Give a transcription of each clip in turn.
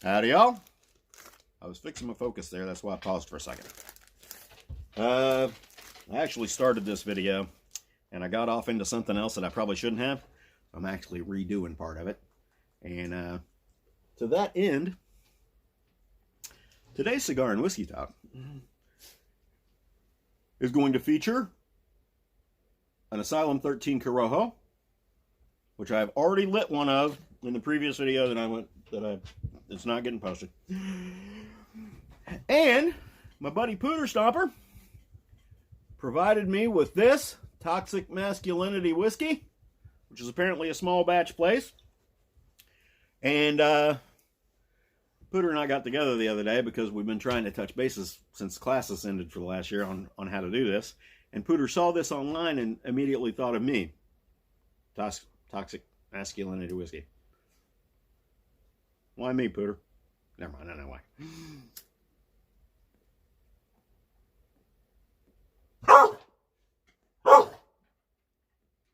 Howdy, y'all. I was fixing my focus there. That's why I paused for a second. I actually started this video, and I got off into something else that I probably shouldn't have. I'm actually redoing part of it. And to that end, today's Cigar and Whiskey Talk is going to feature an Asylum 13 Corojo, which I've already lit one of in the previous video it's not getting posted. And my buddy Pooter Stomper provided me with this Toxic Masculinity whiskey, which is apparently a small batch place. And Pooter and I got together the other day because we've been trying to touch bases since classes ended for the last year on how to do this. And Pooter saw this online and immediately thought of me. Toxic Masculinity whiskey. Why me, Pooter? Never mind, I know why.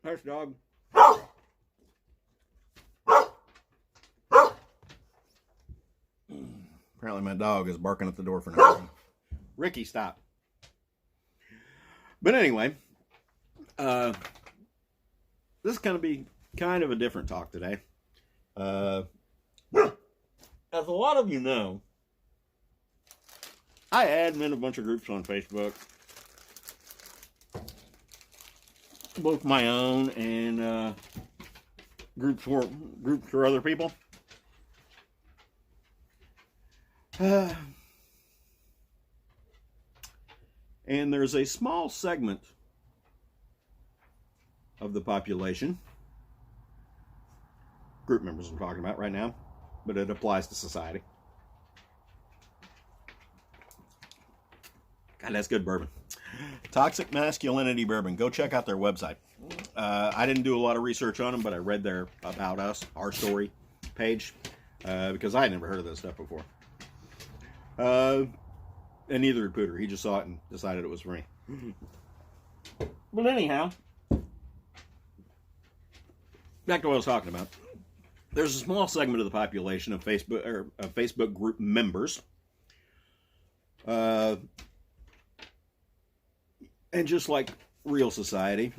Hush, dog. Apparently my dog is barking at the door for no reason. Ricky, stop. But anyway, this is going to be kind of a different talk today. As a lot of you know, I admin a bunch of groups on Facebook. Both my own and groups for other people. And there's a small segment of the population, group members I'm talking about right now, but it applies to society. God, that's good bourbon. Toxic Masculinity Bourbon. Go check out their website. I didn't do a lot of research on them, but I read their About Us, Our Story page, because I had never heard of this stuff before. And neither did Pooter. He just saw it and decided it was for me. But anyhow, back to what I was talking about. There's a small segment of the population of Facebook group members. And just like real society,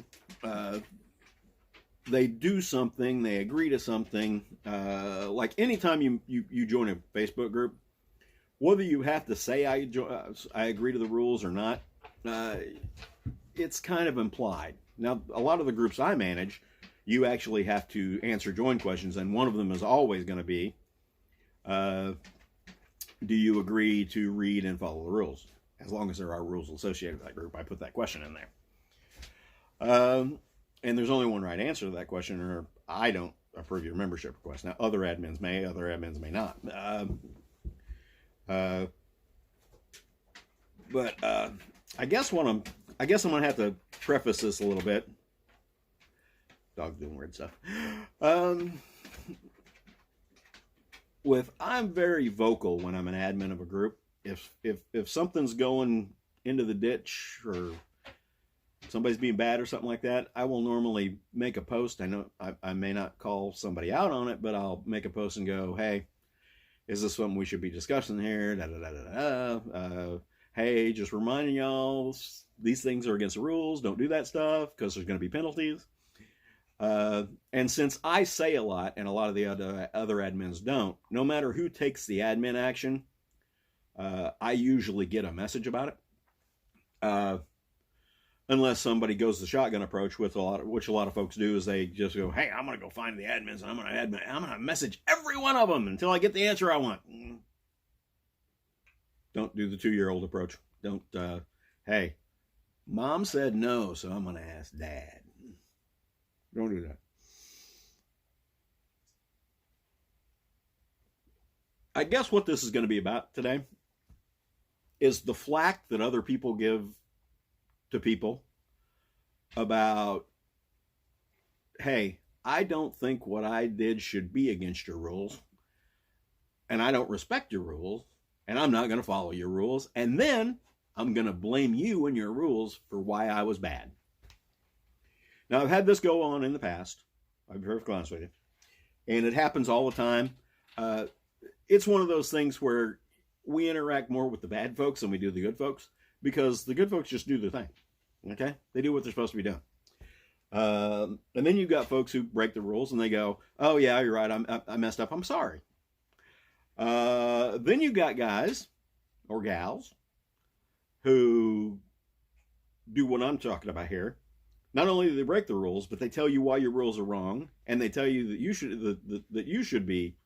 they do something, they agree to something. Like anytime you join a Facebook group, whether you have to say I agree to the rules or not, it's kind of implied. Now, a lot of the groups I manage, you actually have to answer join questions, and one of them is always going to be, do you agree to read and follow the rules? As long as there are rules associated with that group, I put that question in there. And there's only one right answer to that question, or I don't approve your membership request. Now, other admins may not. But I guess I'm gonna have to preface this a little bit. Dog's doing weird stuff. I'm very vocal when I'm an admin of a group. If something's going into the ditch or somebody's being bad or something like that, I will normally make a post. I know I may not call somebody out on it, but I'll make a post and go, hey, is this something we should be discussing here? Hey, just reminding y'all, these things are against the rules. Don't do that stuff because there's going to be penalties. And since I say a lot and a lot of the other admins don't, no matter who takes the admin action, I usually get a message about it. Unless somebody goes the shotgun approach, which a lot of folks do, is they just go, hey, I'm going to go find the admins and I'm going to message every one of them until I get the answer I want. Don't do the 2-year-old approach. Don't, hey, mom said no, so I'm going to ask dad. Don't do that. I guess what this is going to be about today is the flack that other people give to people about, hey, I don't think what I did should be against your rules, and I don't respect your rules, and I'm not going to follow your rules, and then I'm going to blame you and your rules for why I was bad. Now, I've had this go on in the past. I'll be perfectly honest with you. And it happens all the time. it's one of those things where we interact more with the bad folks than we do the good folks, because the good folks just do their thing. Okay? They do what they're supposed to be doing. And then you've got folks who break the rules and they go, oh yeah, you're right, I messed up, I'm sorry. Then you've got guys or gals who do what I'm talking about here. Not only do they break the rules, but they tell you why your rules are wrong, and they tell you that you should be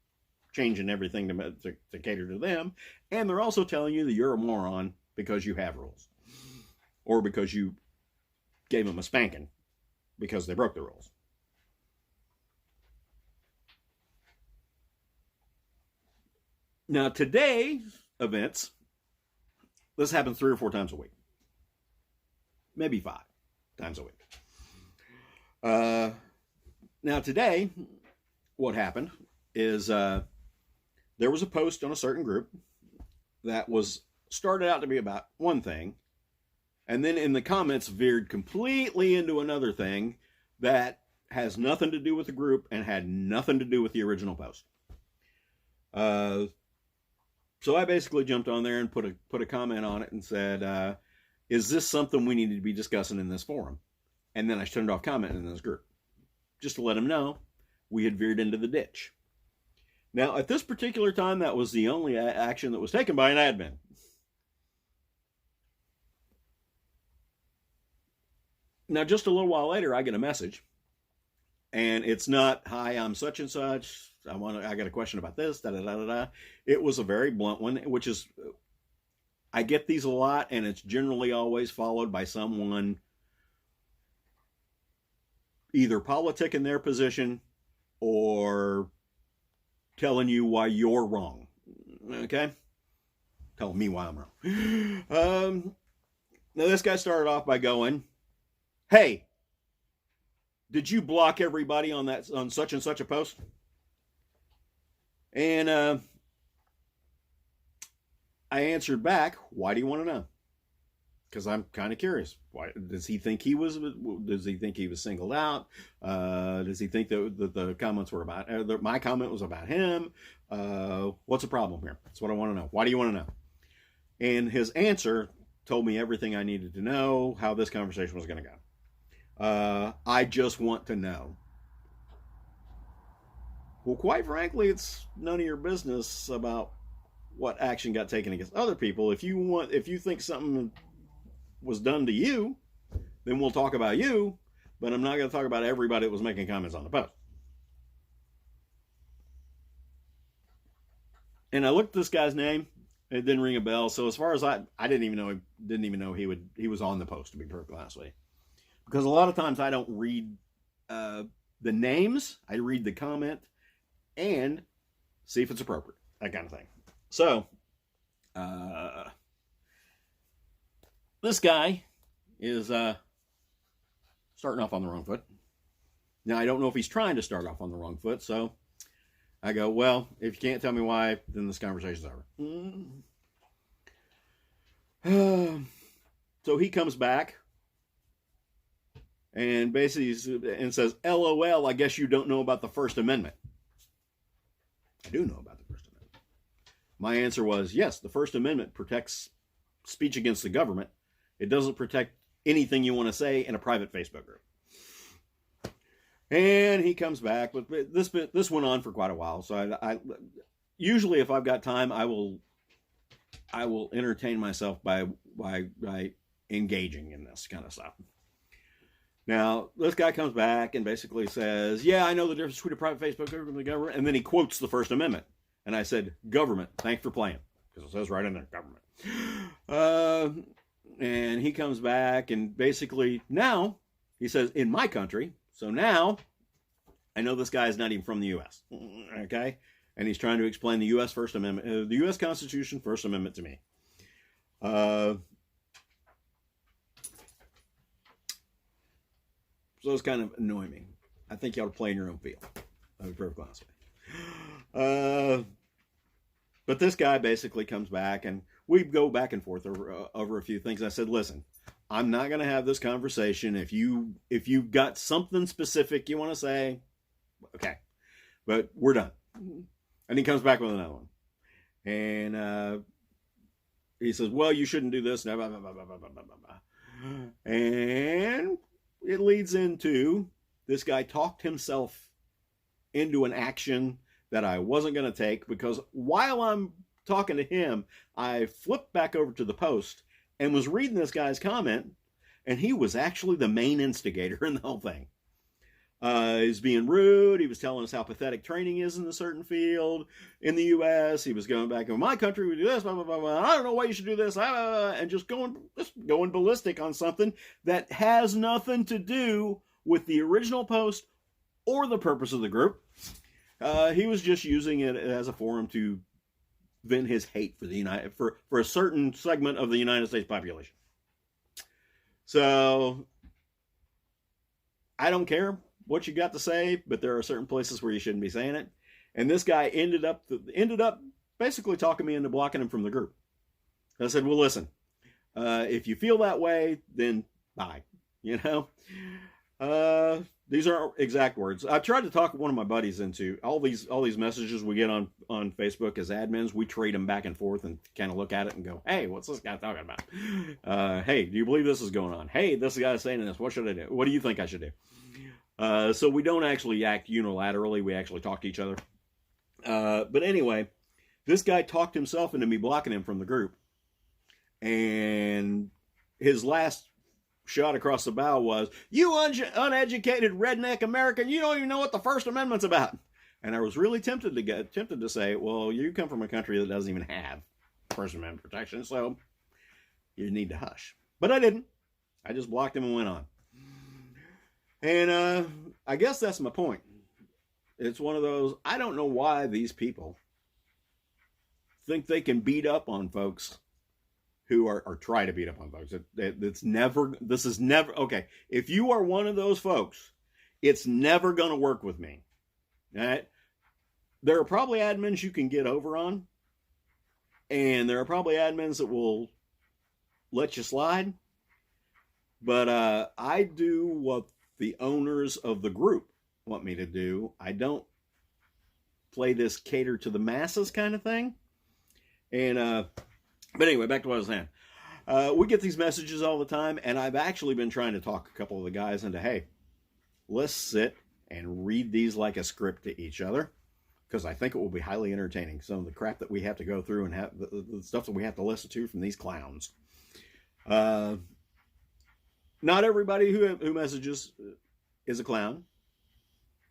changing everything to cater to them, and they're also telling you that you're a moron because you have rules, or because you gave them a spanking because they broke the rules. Now, today's events, this happens 3 or 4 times a week, maybe 5 times a week. Now today, what happened is there was a post on a certain group that was started out to be about one thing, and then in the comments veered completely into another thing that has nothing to do with the group and had nothing to do with the original post. So I basically jumped on there and put a comment on it and said, is this something we need to be discussing in this forum? And then I turned off commenting in this group, just to let them know we had veered into the ditch. Now, at this particular time, that was the only action that was taken by an admin. Now, just a little while later, I get a message, and it's not, hi, I'm such and such, I got a question about this, da da da da da. It was a very blunt one, which is, I get these a lot, and it's generally always followed by someone either politicking their position or telling you why you're wrong. Okay? Telling me why I'm wrong. Now, this guy started off by going, hey, did you block everybody on such and such a post? And I answered back, why do you want to know? Because I'm kind of curious. Why does he think he was singled out? Does he think that the comments were about my comment was about him? What's the problem here? That's what I want to know. Why do you want to know? And his answer told me everything I needed to know, how this conversation was going to go. I just want to know. Well, quite frankly, it's none of your business about what action got taken against other people. If you think something was done to you, then we'll talk about you, but I'm not going to talk about everybody that was making comments on the post. And I looked at this guy's name, and it didn't ring a bell. So as far as I didn't even know he was on the post, to be perfectly honest with you. Because a lot of times I don't read the names, I read the comment and see if it's appropriate, that kind of thing. So, this guy is starting off on the wrong foot. Now, I don't know if he's trying to start off on the wrong foot, so I go, well, if you can't tell me why, then this conversation's over. So he comes back and basically says, LOL, I guess you don't know about the First Amendment. I do know about the First Amendment. My answer was, yes, the First Amendment protects speech against the government. It doesn't protect anything you want to say in a private Facebook group. And he comes back, but this went on for quite a while. So I usually, if I've got time, I will entertain myself by engaging in this kind of stuff. Now, this guy comes back and basically says, yeah, I know the difference between a private Facebook group and the government. And then he quotes the First Amendment. And I said, government, thanks for playing. Because it says right in there, government. And he comes back and basically now he says, in my country. So now I know this guy is not even from the U.S. Okay? And he's trying to explain the U.S. First Amendment, the U.S. Constitution, First Amendment to me. So it's kind of annoying me. I think you ought to play in your own field. I'll be perfectly honest with you. But this guy basically comes back and we go back and forth over a few things. I said, listen, I'm not going to have this conversation. If you've got something specific you want to say, okay. But we're done. And he comes back with another one. And he says, well, you shouldn't do this. Blah, blah, blah, blah, blah, blah, blah, blah. And it leads into this guy talked himself into an action that I wasn't going to take, because while I'm talking to him, I flipped back over to the post and was reading this guy's comment, and he was actually the main instigator in the whole thing. He was being rude. He was telling us how pathetic training is in a certain field in the U.S. He was going back, in my country, we do this, blah, blah, blah, blah. I don't know why you should do this, and just going ballistic on something that has nothing to do with the original post or the purpose of the group. He was just using it as a forum to vent his hate for a certain segment of the United States population. So I don't care what you got to say, but there are certain places where you shouldn't be saying it. And this guy ended up basically talking me into blocking him from the group. I said, well, listen, if you feel that way, then bye. You know, these aren't exact words. I tried to talk one of my buddies into all these messages we get on Facebook as admins. We trade them back and forth and kind of look at it and go, hey, what's this guy talking about? Hey, do you believe this is going on? Hey, this guy is saying this. What should I do? What do you think I should do? So we don't actually act unilaterally. We actually talk to each other. But anyway, this guy talked himself into me blocking him from the group. And his last shot across the bow was, you uneducated redneck American, you don't even know what the First Amendment's about. And I was really tempted to say, well, you come from a country that doesn't even have First Amendment protection, so you need to hush. But I didn't. I just blocked him and went on. And I guess that's my point. It's one of those, I don't know why these people think they can beat up on folks who are try to beat up on folks. This is never, okay, if you are one of those folks, it's never going to work with me. All right? There are probably admins you can get over on, and there are probably admins that will let you slide, but I do what the owners of the group want me to do. I don't play this cater to the masses kind of thing. And but anyway, back to what I was saying. We get these messages all the time, and I've actually been trying to talk a couple of the guys into, hey, let's sit and read these like a script to each other, because I think it will be highly entertaining. Some of the crap that we have to go through and have the stuff that we have to listen to from these clowns. Not everybody who messages is a clown.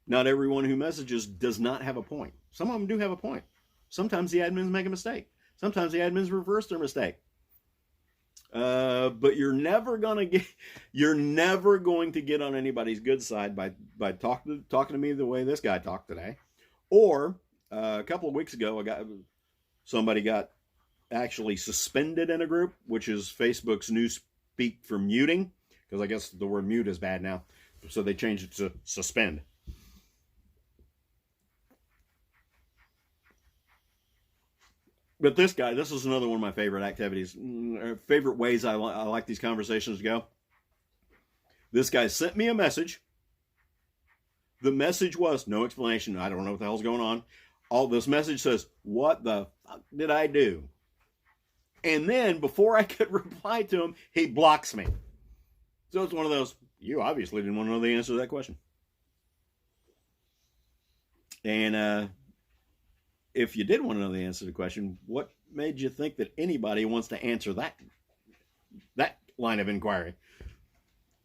Not everyone who messages does not have a point. Some of them do have a point. Sometimes the admins make a mistake. Sometimes the admins reverse their mistake. But you're never going to get on anybody's good side by talking to me the way this guy talked today. Or a couple of weeks ago, somebody got actually suspended in a group, which is Facebook's new speak for muting, because I guess the word mute is bad now, so they changed it to suspend. But this guy, this is another one of my favorite activities, favorite ways I like these conversations to go. This guy sent me a message. The message was no explanation. I don't know what the hell's going on. All this message says, what the fuck did I do? And then before I could reply to him, he blocks me. So it's one of those, you obviously didn't want to know the answer to that question. And if you did want to know the answer to the question, what made you think that anybody wants to answer that line of inquiry?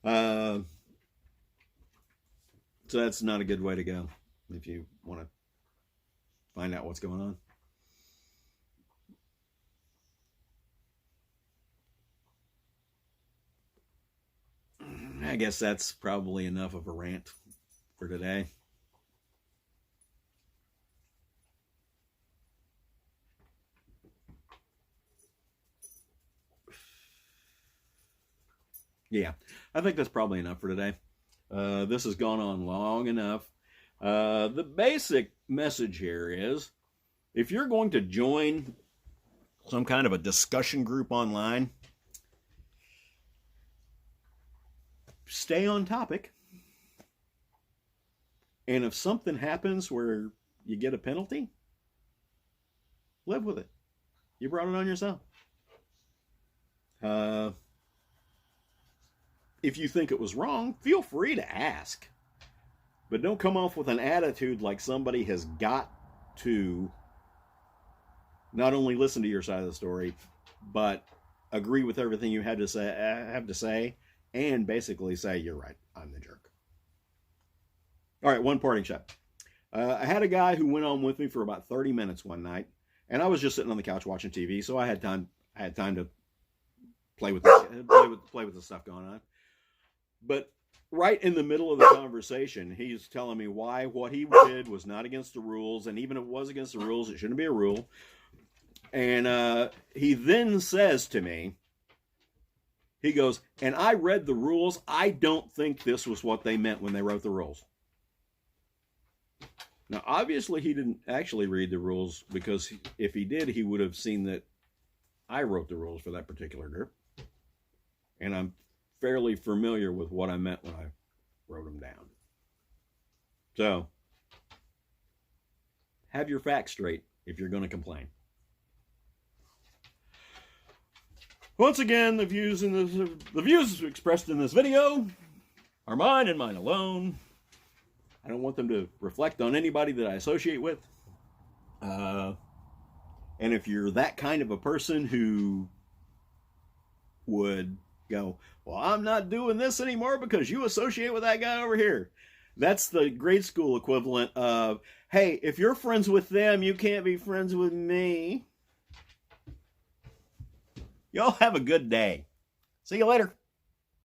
So that's not a good way to go if you want to find out what's going on. I guess that's probably enough of a rant for today. Yeah, I think that's probably enough for today. This has gone on long enough. The basic message here is, if you're going to join some kind of a discussion group online, stay on topic. And if something happens where you get a penalty, live with it. You brought it on yourself. If you think it was wrong, feel free to ask. But don't come off with an attitude like somebody has got to not only listen to your side of the story, but agree with everything you have to say, and basically say, you're right, I'm the jerk. All right, one parting shot. I had a guy who went on with me for about 30 minutes one night, and I was just sitting on the couch watching TV, so I had time to play with the stuff going on. But right in the middle of the conversation, he's telling me why what he did was not against the rules, and even if it was against the rules, it shouldn't be a rule. And he then says to me, he goes, and I read the rules. I don't think this was what they meant when they wrote the rules. Now, obviously, he didn't actually read the rules, because if he did, he would have seen that I wrote the rules for that particular group. And I'm fairly familiar with what I meant when I wrote them down. So, have your facts straight if you're going to complain. Once again, the views expressed in this video are mine and mine alone. I don't want them to reflect on anybody that I associate with. And if you're that kind of a person who would go, well, I'm not doing this anymore because you associate with that guy over here. That's the grade school equivalent of, hey, if you're friends with them, you can't be friends with me. Y'all have a good day. See you later.